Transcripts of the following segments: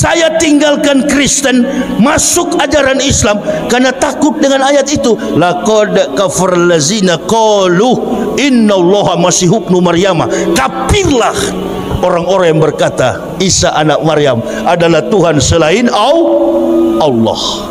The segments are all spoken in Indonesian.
Saya tinggalkan Kristen, masuk ajaran Islam karena takut dengan ayat itu. Laqad kafara allazina qalu innallaha masihub nu Maryam. Kafirlah orang-orang yang berkata Isa anak Maryam adalah Tuhan selain Allah.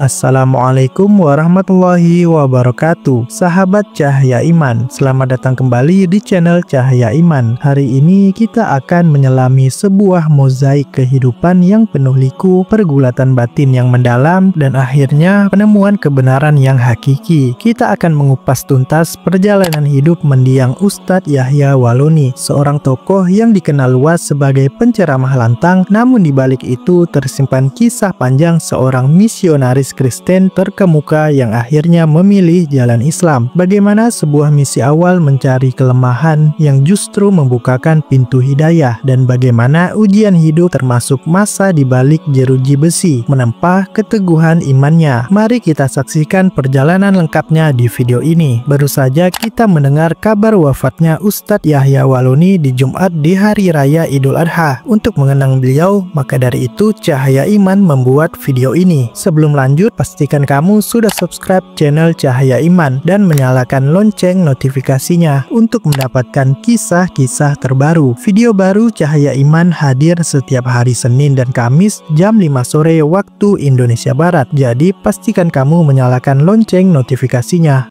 Assalamualaikum warahmatullahi wabarakatuh. Sahabat Cahaya Iman, selamat datang kembali di channel Cahaya Iman. Hari ini kita akan menyelami sebuah mozaik kehidupan yang penuh liku, pergulatan batin yang mendalam, dan akhirnya penemuan kebenaran yang hakiki. Kita akan mengupas tuntas perjalanan hidup mendiang Ustadz Yahya Waloni, seorang tokoh yang dikenal luas sebagai penceramah lantang, namun di balik itu tersimpan kisah panjang seorang misionaris Kristen terkemuka yang akhirnya memilih jalan Islam. Bagaimana sebuah misi awal mencari kelemahan yang justru membukakan pintu hidayah, dan bagaimana ujian hidup termasuk masa di balik jeruji besi menempa keteguhan imannya. Mari kita saksikan perjalanan lengkapnya di video ini. Baru saja kita mendengar kabar wafatnya Ustadz Yahya Waloni di Jumat di Hari Raya Idul Adha. Untuk mengenang beliau, maka dari itu Cahaya Iman membuat video ini. Sebelum lanjut, pastikan kamu sudah subscribe channel Cahaya Iman dan menyalakan lonceng notifikasinya untuk mendapatkan kisah-kisah terbaru. Video baru Cahaya Iman hadir setiap hari Senin dan Kamis jam 5 sore waktu Indonesia Barat. Jadi pastikan kamu menyalakan lonceng notifikasinya.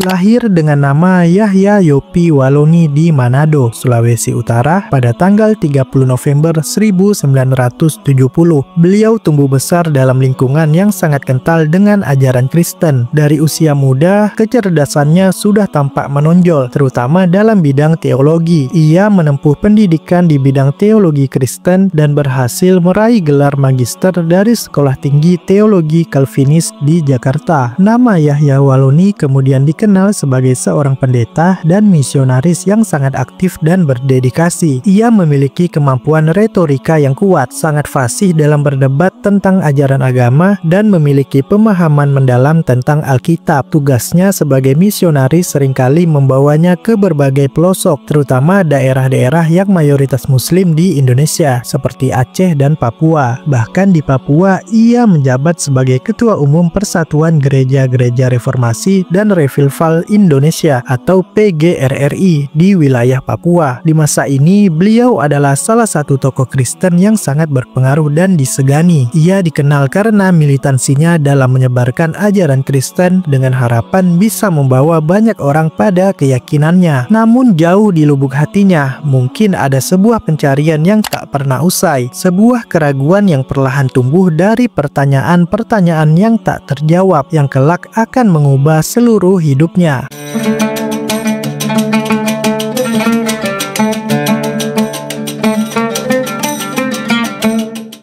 Lahir dengan nama Yahya Yopi Waloni di Manado, Sulawesi Utara pada tanggal 30 November 1970. Beliau tumbuh besar dalam lingkungan yang sangat kental dengan ajaran Kristen. Dari usia muda, kecerdasannya sudah tampak menonjol, terutama dalam bidang teologi. Ia menempuh pendidikan di bidang teologi Kristen dan berhasil meraih gelar magister dari Sekolah Tinggi Teologi Calvinis di Jakarta. Nama Yahya Waloni kemudian dikenal sebagai seorang pendeta dan misionaris yang sangat aktif dan berdedikasi. Ia memiliki kemampuan retorika yang kuat, sangat fasih dalam berdebat tentang ajaran agama, dan memiliki pemahaman mendalam tentang Alkitab. Tugasnya sebagai misionaris seringkali membawanya ke berbagai pelosok, terutama daerah-daerah yang mayoritas Muslim di Indonesia, seperti Aceh dan Papua. Bahkan di Papua, ia menjabat sebagai Ketua Umum Persatuan Gereja-Gereja Reformasi dan Revival Indonesia atau PGRRI di wilayah Papua. Di masa ini, beliau adalah salah satu tokoh Kristen yang sangat berpengaruh dan disegani. Ia dikenal karena militansinya dalam menyebarkan ajaran Kristen dengan harapan bisa membawa banyak orang pada keyakinannya. Namun jauh di lubuk hatinya, mungkin ada sebuah pencarian yang tak pernah usai, sebuah keraguan yang perlahan tumbuh dari pertanyaan-pertanyaan yang tak terjawab, yang kelak akan mengubah seluruh hidupnya.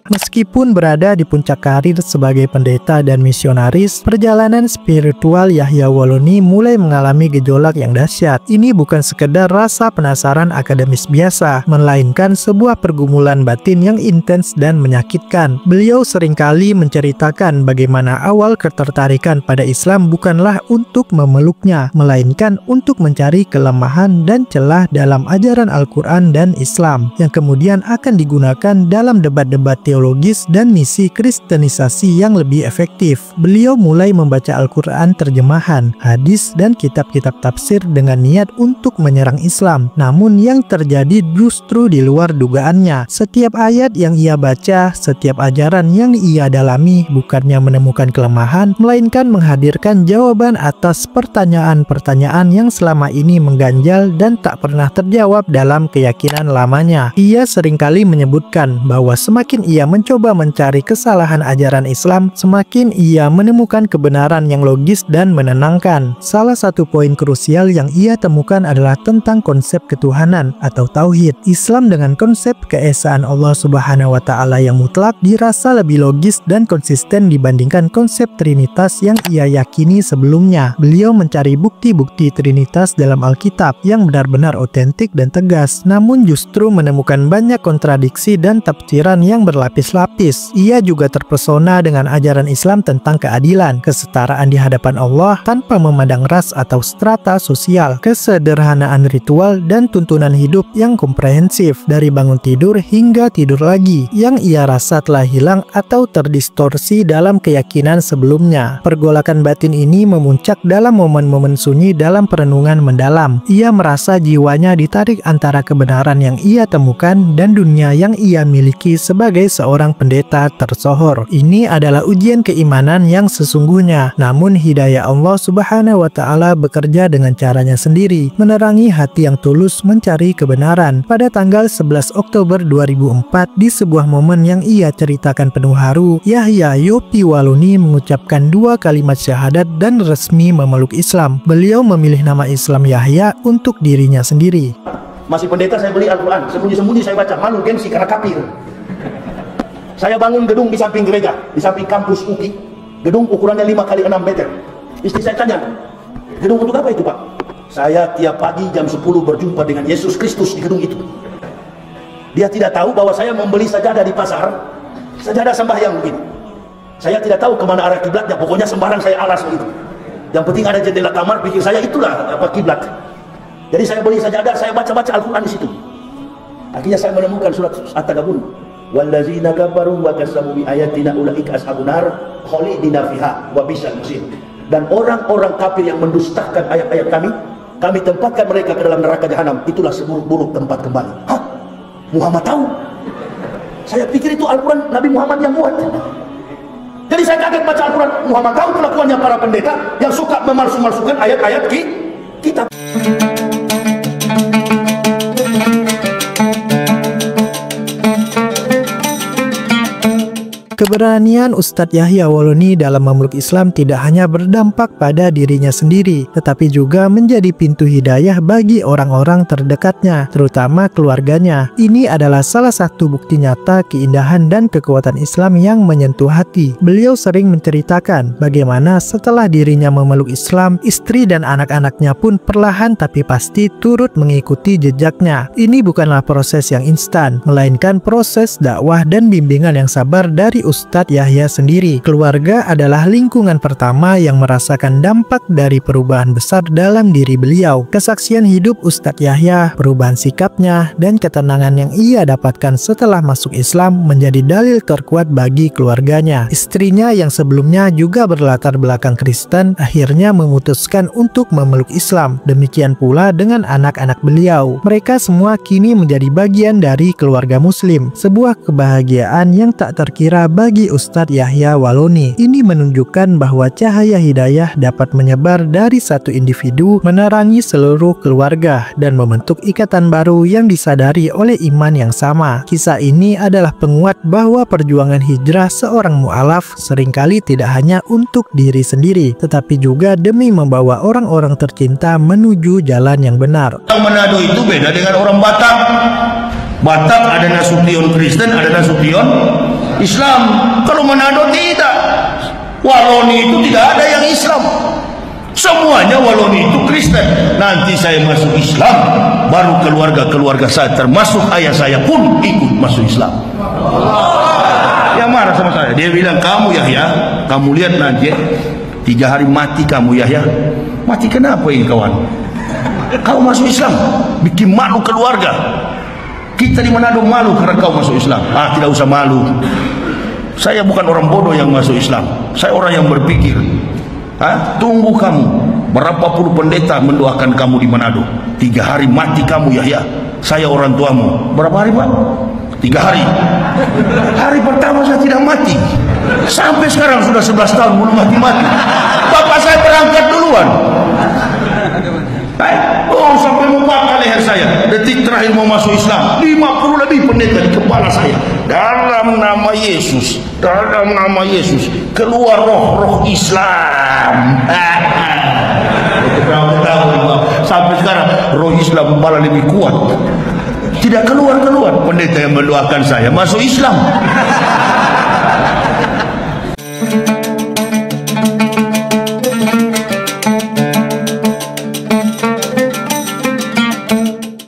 Meskipun berada di puncak karir sebagai pendeta dan misionaris, perjalanan spiritual Yahya Waloni mulai mengalami gejolak yang dahsyat. Ini bukan sekedar rasa penasaran akademis biasa, melainkan sebuah pergumulan batin yang intens dan menyakitkan. Beliau seringkali menceritakan bagaimana awal ketertarikan pada Islam bukanlah untuk memeluknya, melainkan untuk mencari kelemahan dan celah dalam ajaran Al-Quran dan Islam, yang kemudian akan digunakan dalam debat-debat teologi dan misi kristenisasi yang lebih efektif. Beliau mulai membaca Al-Quran terjemahan, hadis, dan kitab-kitab tafsir dengan niat untuk menyerang Islam. Namun yang terjadi justru di luar dugaannya. Setiap ayat yang ia baca, setiap ajaran yang ia dalami bukannya menemukan kelemahan, melainkan menghadirkan jawaban atas pertanyaan-pertanyaan yang selama ini mengganjal dan tak pernah terjawab dalam keyakinan lamanya. Ia seringkali menyebutkan bahwa semakin ia mencoba mencoba mencari kesalahan ajaran Islam, semakin ia menemukan kebenaran yang logis dan menenangkan. Salah satu poin krusial yang ia temukan adalah tentang konsep ketuhanan atau tauhid. Islam dengan konsep keesaan Allah Subhanahu wa Ta'ala yang mutlak dirasa lebih logis dan konsisten dibandingkan konsep Trinitas yang ia yakini sebelumnya. Beliau mencari bukti-bukti Trinitas dalam Alkitab yang benar-benar otentik dan tegas, namun justru menemukan banyak kontradiksi dan tafsiran yang berlapis-lapis. Ia juga terpesona dengan ajaran Islam tentang keadilan, kesetaraan di hadapan Allah tanpa memandang ras atau strata sosial, kesederhanaan ritual, dan tuntunan hidup yang komprehensif dari bangun tidur hingga tidur lagi, yang ia rasa telah hilang atau terdistorsi dalam keyakinan sebelumnya. Pergolakan batin ini memuncak dalam momen-momen sunyi dalam perenungan mendalam. Ia merasa jiwanya ditarik antara kebenaran yang ia temukan dan dunia yang ia miliki sebagai seorang pendeta tersohor. Ini adalah ujian keimanan yang sesungguhnya, namun hidayah Allah Subhanahu wa Ta'ala bekerja dengan caranya sendiri, menerangi hati yang tulus mencari kebenaran. Pada tanggal 11 Oktober 2004, di sebuah momen yang ia ceritakan penuh haru, Yahya Yopi Waloni mengucapkan 2 kalimat syahadat dan resmi memeluk Islam. Beliau memilih nama Islam Yahya untuk dirinya sendiri. Masih pendeta saya beli Al-Quran, sembunyi-sembunyi saya baca, malu gengsi karena kafir. Saya bangun gedung di samping gereja, di samping kampus UKI. Gedung ukurannya 5x6 meter. Istri saya tanya, gedung untuk apa itu Pak? Saya tiap pagi jam 10 berjumpa dengan Yesus Kristus di gedung itu. Dia tidak tahu bahwa saya membeli sajadah di pasar, sajadah sembahyang mungkin. Saya tidak tahu kemana arah kiblatnya, pokoknya sembarang saya alas begitu. Yang penting ada jendela kamar, pikir saya itulah apa kiblat. Jadi saya beli sajadah, saya baca-baca Al-Quran di situ. Akhirnya saya menemukan surat At-Tagabun. Wallazina kafaru wa kazzabu bi ayatina ulaika ashabun nar khalidina fiha wa bisal masir. Dan orang-orang kafir yang mendustakan ayat-ayat kami tempatkan mereka ke dalam neraka jahanam, itulah seburuk-buruk tempat kembali. Hah? Muhammad tahu? Saya pikir itu Al-Quran Nabi Muhammad yang buat. Jadi saya kaget baca Al-Quran, Muhammad tahu kelakuannya para pendeta yang suka memalsu-malsukan ayat-ayat kitab. Keberanian Ustadz Yahya Waloni dalam memeluk Islam tidak hanya berdampak pada dirinya sendiri, tetapi juga menjadi pintu hidayah bagi orang-orang terdekatnya, terutama keluarganya. Ini adalah salah satu bukti nyata keindahan dan kekuatan Islam yang menyentuh hati. Beliau sering menceritakan bagaimana setelah dirinya memeluk Islam, istri dan anak-anaknya pun perlahan tapi pasti turut mengikuti jejaknya. Ini bukanlah proses yang instan, melainkan proses dakwah dan bimbingan yang sabar dari Ustadz Yahya sendiri. Keluarga adalah lingkungan pertama yang merasakan dampak dari perubahan besar dalam diri beliau. Kesaksian hidup Ustadz Yahya, perubahan sikapnya, dan ketenangan yang ia dapatkan setelah masuk Islam menjadi dalil terkuat bagi keluarganya. Istrinya yang sebelumnya juga berlatar belakang Kristen akhirnya memutuskan untuk memeluk Islam. Demikian pula dengan anak-anak beliau. Mereka semua kini menjadi bagian dari keluarga Muslim. Sebuah kebahagiaan yang tak terkira bagi Ustadz Yahya Waloni. Ini menunjukkan bahwa cahaya hidayah dapat menyebar dari satu individu, menerangi seluruh keluarga, dan membentuk ikatan baru yang disadari oleh iman yang sama. Kisah ini adalah penguat bahwa perjuangan hijrah seorang mu'alaf seringkali tidak hanya untuk diri sendiri, tetapi juga demi membawa orang-orang tercinta menuju jalan yang benar. Orang Manado itu beda dengan orang Batak. Batak ada Nasution Kristen, ada Nasution Islam. Kalau Manado tidak. Waloni itu tidak ada yang Islam. Semuanya Waloni itu Kristen. Nanti saya masuk Islam, baru keluarga-keluarga saya termasuk ayah saya pun ikut masuk Islam. Dia marah sama saya. Dia bilang, kamu Yahya, kamu lihat nanti 3 hari mati kamu Yahya. Mati kenapa ini kawan? Kau masuk Islam, bikin malu keluarga. Kita di Manado malu karena kau masuk Islam. Tidak usah malu. Saya bukan orang bodoh yang masuk Islam. Saya orang yang berpikir. Tunggu kamu. Berapa puluh pendeta mendoakan kamu di Manado. 3 hari mati kamu Yahya. Saya orang tuamu. Berapa hari Pak? 3 hari. Hari pertama saya tidak mati. Sampai sekarang sudah 11 tahun belum mati-mati. Bapak saya berangkat duluan. Sampai membakar leher saya. Detik terakhir mau masuk Islam, 50 lebih pendeta di kepala saya. Dalam dalam nama Yesus, keluar roh-roh Islam. Sampai sekarang roh Islam malah lebih kuat. Tidak keluar-keluar. Pendeta yang mendoakan saya masuk Islam.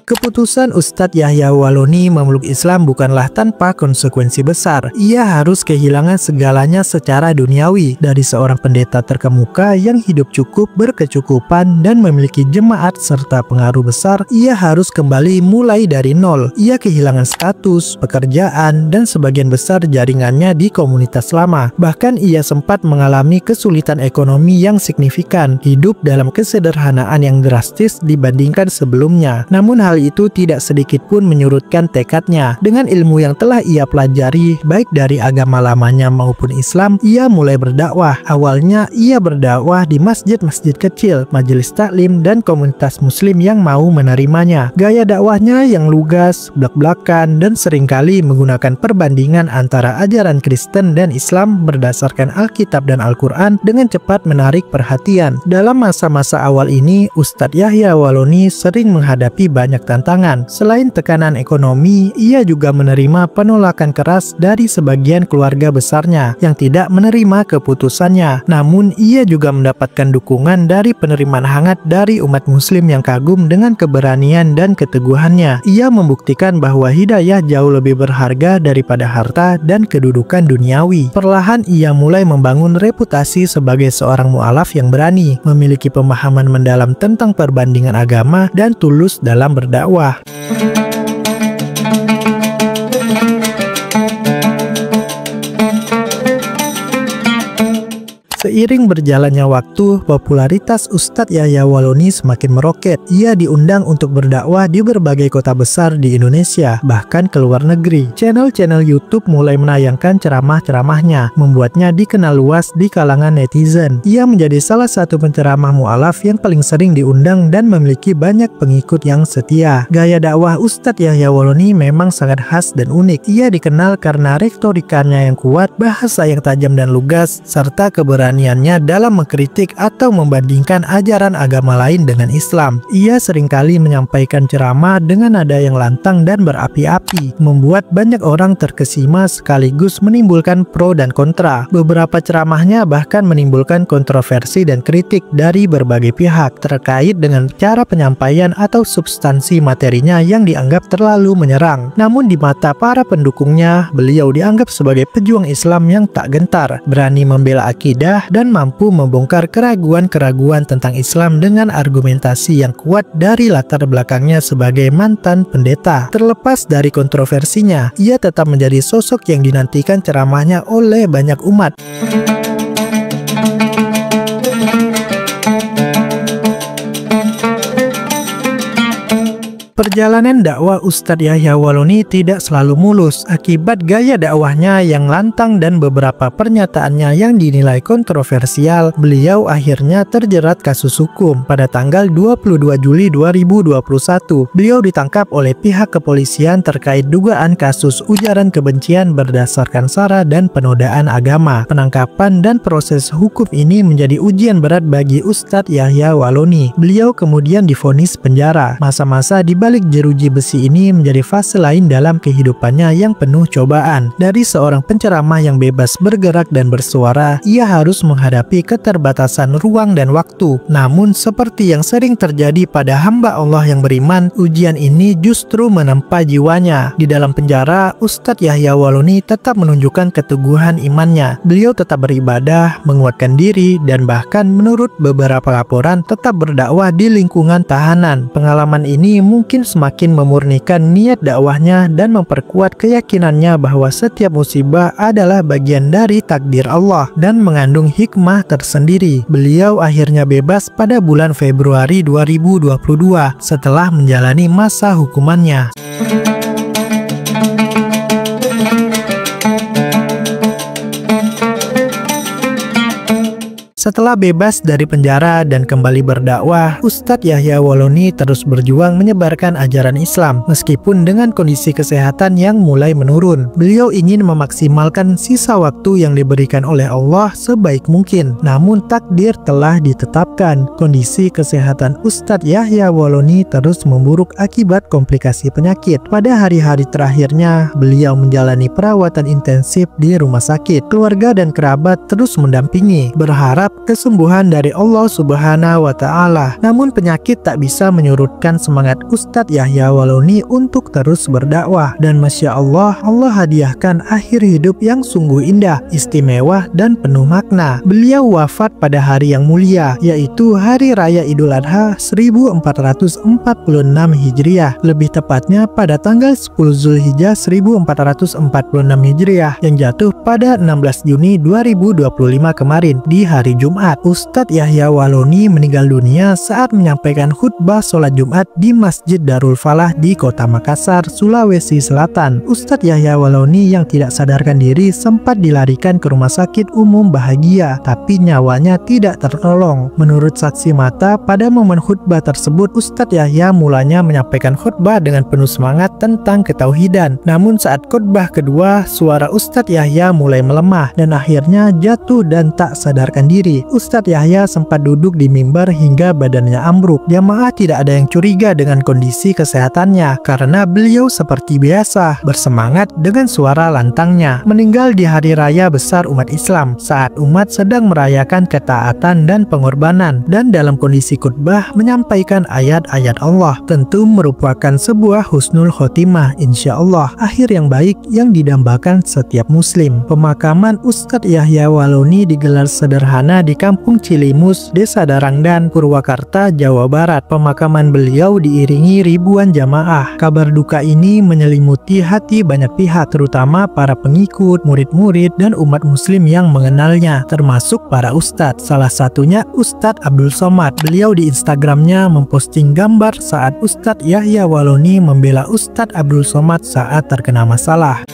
Keputusan Ustadz Yahya Waloni memeluk Islam bukanlah tanpa konsekuensi besar. Ia harus kehilangan segalanya secara duniawi. Dari seorang pendeta terkemuka yang hidup cukup, berkecukupan, dan memiliki jemaat serta pengaruh besar, ia harus kembali mulai dari nol. Ia kehilangan status, pekerjaan, dan sebagian besar jaringannya di komunitas lama. Bahkan ia sempat mengalami kesulitan ekonomi yang signifikan, hidup dalam kesederhanaan yang drastis dibandingkan sebelumnya. Namun hal itu tidak sedikit pun menyurutkan tekadnya. Dengan ilmu yang telah ia pelajari, baik dari agama lamanya maupun Islam, ia mulai berdakwah. Awalnya ia berdakwah di masjid-masjid kecil, majelis taklim, dan komunitas muslim yang mau menerimanya. Gaya dakwahnya yang lugas, blak-blakan, dan seringkali menggunakan perbandingan antara ajaran Kristen dan Islam berdasarkan Alkitab dan Al-Quran dengan cepat menarik perhatian. Dalam masa-masa awal ini, Ustadz Yahya Waloni sering menghadapi banyak tantangan. Selain tekanan ekonomi, ia juga menerima penolakan keras dari sebagian keluarga besarnya yang tidak menerima keputusannya. Namun, ia juga mendapatkan dukungan dari penerimaan hangat dari umat muslim yang kagum dengan keberanian dan keteguhannya. Ia membuktikan bahwa hidayah jauh lebih berharga daripada harta dan kedudukan duniawi. Perlahan ia mulai membangun reputasi sebagai seorang mu'alaf yang berani, memiliki pemahaman mendalam tentang perbandingan agama, dan tulus dalam berdakwah. Seiring berjalannya waktu, popularitas Ustadz Yahya Waloni semakin meroket. Ia diundang untuk berdakwah di berbagai kota besar di Indonesia, bahkan ke luar negeri. Channel-channel YouTube mulai menayangkan ceramah-ceramahnya, membuatnya dikenal luas di kalangan netizen. Ia menjadi salah satu penceramah mu'alaf yang paling sering diundang dan memiliki banyak pengikut yang setia. Gaya dakwah Ustadz Yahya Waloni memang sangat khas dan unik. Ia dikenal karena retorikanya yang kuat, bahasa yang tajam dan lugas, serta keberaniannya dalam mengkritik atau membandingkan ajaran agama lain dengan Islam. Ia seringkali menyampaikan ceramah dengan nada yang lantang dan berapi-api, membuat banyak orang terkesima sekaligus menimbulkan pro dan kontra. Beberapa ceramahnya bahkan menimbulkan kontroversi dan kritik dari berbagai pihak terkait dengan cara penyampaian atau substansi materinya yang dianggap terlalu menyerang. Namun di mata para pendukungnya, beliau dianggap sebagai pejuang Islam yang tak gentar, berani membela akidah, dan mampu membongkar keraguan-keraguan tentang Islam dengan argumentasi yang kuat dari latar belakangnya sebagai mantan pendeta. Terlepas dari kontroversinya, ia tetap menjadi sosok yang dinantikan ceramahnya oleh banyak umat. Perjalanan dakwah Ustadz Yahya Waloni tidak selalu mulus akibat gaya dakwahnya yang lantang dan beberapa pernyataannya yang dinilai kontroversial. Beliau akhirnya terjerat kasus hukum. Pada tanggal 22 Juli 2021, beliau ditangkap oleh pihak kepolisian terkait dugaan kasus ujaran kebencian berdasarkan sara dan penodaan agama. Penangkapan dan proses hukum ini menjadi ujian berat bagi Ustadz Yahya Waloni. Beliau kemudian divonis penjara. Masa-masa di balik jeruji besi ini menjadi fase lain dalam kehidupannya yang penuh cobaan. Dari seorang penceramah yang bebas bergerak dan bersuara, ia harus menghadapi keterbatasan ruang dan waktu. Namun seperti yang sering terjadi pada hamba Allah yang beriman, ujian ini justru menempa jiwanya. Di dalam penjara, Ustadz Yahya Waloni tetap menunjukkan keteguhan imannya. Beliau tetap beribadah, menguatkan diri, dan bahkan menurut beberapa laporan tetap berdakwah di lingkungan tahanan. Pengalaman ini mungkin semakin memurnikan niat dakwahnya dan memperkuat keyakinannya bahwa setiap musibah adalah bagian dari takdir Allah dan mengandung hikmah tersendiri. Beliau akhirnya bebas pada bulan Februari 2022 setelah menjalani masa hukumannya. Setelah bebas dari penjara dan kembali berdakwah, Ustadz Yahya Waloni terus berjuang menyebarkan ajaran Islam meskipun dengan kondisi kesehatan yang mulai menurun. Beliau ingin memaksimalkan sisa waktu yang diberikan oleh Allah sebaik mungkin. Namun takdir telah ditetapkan. Kondisi kesehatan Ustadz Yahya Waloni terus memburuk akibat komplikasi penyakit. Pada hari-hari terakhirnya, beliau menjalani perawatan intensif di rumah sakit. Keluarga dan kerabat terus mendampingi, berharap kesembuhan dari Allah Subhanahu wa Ta'ala. Namun penyakit tak bisa menyurutkan semangat Ustadz Yahya Waloni untuk terus berdakwah. Dan Masya Allah, Allah hadiahkan akhir hidup yang sungguh indah, istimewa, dan penuh makna. Beliau wafat pada hari yang mulia, yaitu Hari Raya Idul Adha 1446 Hijriah, lebih tepatnya pada tanggal 10 Zulhijjah 1446 Hijriah yang jatuh pada 16 Juni 2025 kemarin di hari Jumat. Ustadz Yahya Waloni meninggal dunia saat menyampaikan khutbah sholat Jumat di Masjid Darul Falah di Kota Makassar, Sulawesi Selatan. Ustadz Yahya Waloni yang tidak sadarkan diri sempat dilarikan ke rumah sakit umum Bahagia, tapi nyawanya tidak tertolong. Menurut saksi mata, pada momen khutbah tersebut, Ustadz Yahya mulanya menyampaikan khutbah dengan penuh semangat tentang ketauhidan. Namun saat khutbah kedua, suara Ustadz Yahya mulai melemah dan akhirnya jatuh dan tak sadarkan diri. Ustadz Yahya sempat duduk di mimbar hingga badannya ambruk. Jamaah tidak ada yang curiga dengan kondisi kesehatannya karena beliau seperti biasa bersemangat dengan suara lantangnya. Meninggal di hari raya besar umat Islam saat umat sedang merayakan ketaatan dan pengorbanan, dan dalam kondisi khutbah menyampaikan ayat-ayat Allah. Tentu merupakan sebuah husnul khotimah, insya Allah, akhir yang baik yang didambakan setiap muslim. Pemakaman Ustadz Yahya Waloni digelar sederhana di Kampung Cilimus, Desa Darangdan, Purwakarta, Jawa Barat. Pemakaman beliau diiringi ribuan jamaah. Kabar duka ini menyelimuti hati banyak pihak, terutama para pengikut, murid-murid, dan umat muslim yang mengenalnya, termasuk para ustadz. Salah satunya Ustadz Abdul Somad. Beliau di Instagramnya memposting gambar saat Ustadz Yahya Waloni membela Ustadz Abdul Somad saat terkena masalah.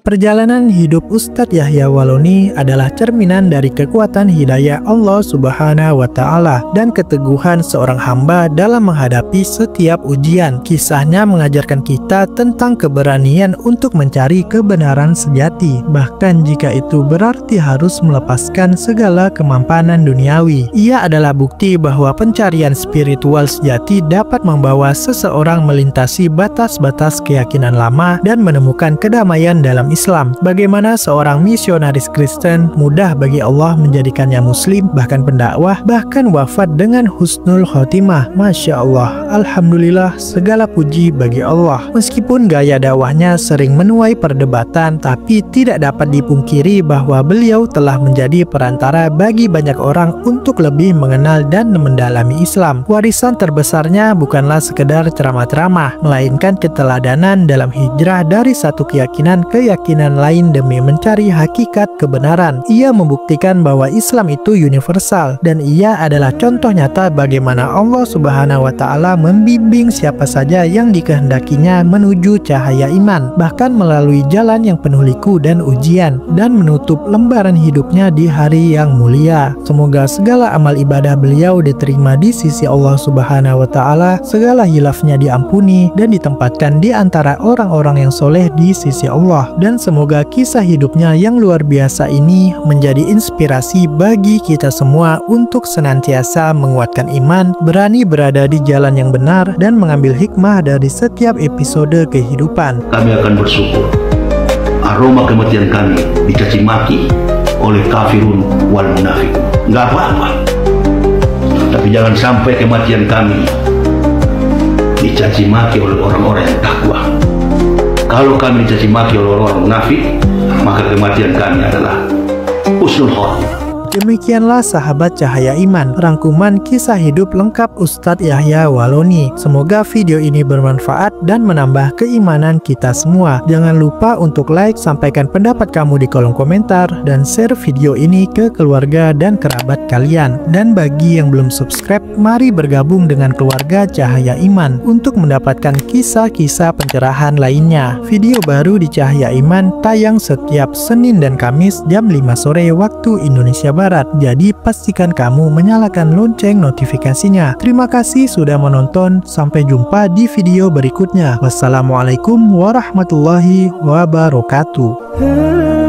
Perjalanan hidup Ustadz Yahya Waloni adalah cerminan dari kekuatan hidayah Allah Subhanahu wa Ta'ala dan keteguhan seorang hamba dalam menghadapi setiap ujian. Kisahnya mengajarkan kita tentang keberanian untuk mencari kebenaran sejati, bahkan jika itu berarti harus melepaskan segala kemampanan duniawi. Ia adalah bukti bahwa pencarian spiritual sejati dapat membawa seseorang melintasi batas-batas keyakinan lama dan menemukan kedamaian dalam Islam. Bagaimana seorang misionaris Kristen mudah bagi Allah menjadikannya muslim, bahkan pendakwah, bahkan wafat dengan husnul khotimah. Masya Allah, Alhamdulillah, segala puji bagi Allah. Meskipun gaya dakwahnya sering menuai perdebatan, tapi tidak dapat dipungkiri bahwa beliau telah menjadi perantara bagi banyak orang untuk lebih mengenal dan mendalami Islam. Warisan terbesarnya bukanlah sekedar ceramah-ceramah, melainkan keteladanan dalam hijrah dari satu keyakinan ke keyakinan lain demi mencari hakikat kebenaran. Ia membuktikan bahwa Islam itu universal, dan ia adalah contoh nyata bagaimana Allah Subhanahu wa Ta'ala membimbing siapa saja yang dikehendakinya menuju cahaya iman, bahkan melalui jalan yang penuh liku dan ujian, dan menutup lembaran hidupnya di hari yang mulia. Semoga segala amal ibadah beliau diterima di sisi Allah Subhanahu wa Ta'ala, segala hilafnya diampuni dan ditempatkan di antara orang-orang yang soleh di sisi Allah. Dan semoga kisah hidupnya yang luar biasa ini menjadi inspirasi bagi kita semua untuk senantiasa menguatkan iman, berani berada di jalan yang benar, dan mengambil hikmah dari setiap episode kehidupan. Kami akan bersyukur aroma kematian kami dicaci maki oleh kafirun wal munafik. Nggak apa-apa, tapi jangan sampai kematian kami dicaci maki oleh orang-orang yang takwa. Kalau kami dicaci maki oleh orang-orang munafik, maka kematian kami adalah husnul khotimah. Demikianlah sahabat Cahaya Iman, rangkuman kisah hidup lengkap Ustadz Yahya Waloni. Semoga video ini bermanfaat dan menambah keimanan kita semua. Jangan lupa untuk like, sampaikan pendapat kamu di kolom komentar, dan share video ini ke keluarga dan kerabat kalian. Dan bagi yang belum subscribe, mari bergabung dengan keluarga Cahaya Iman untuk mendapatkan kisah-kisah pencerahan lainnya. Video baru di Cahaya Iman tayang setiap Senin dan Kamis jam 5 sore waktu Indonesia Barat. Jadi pastikan kamu menyalakan lonceng notifikasinya. Terima kasih sudah menonton. Sampai jumpa di video berikutnya. Wassalamualaikum warahmatullahi wabarakatuh.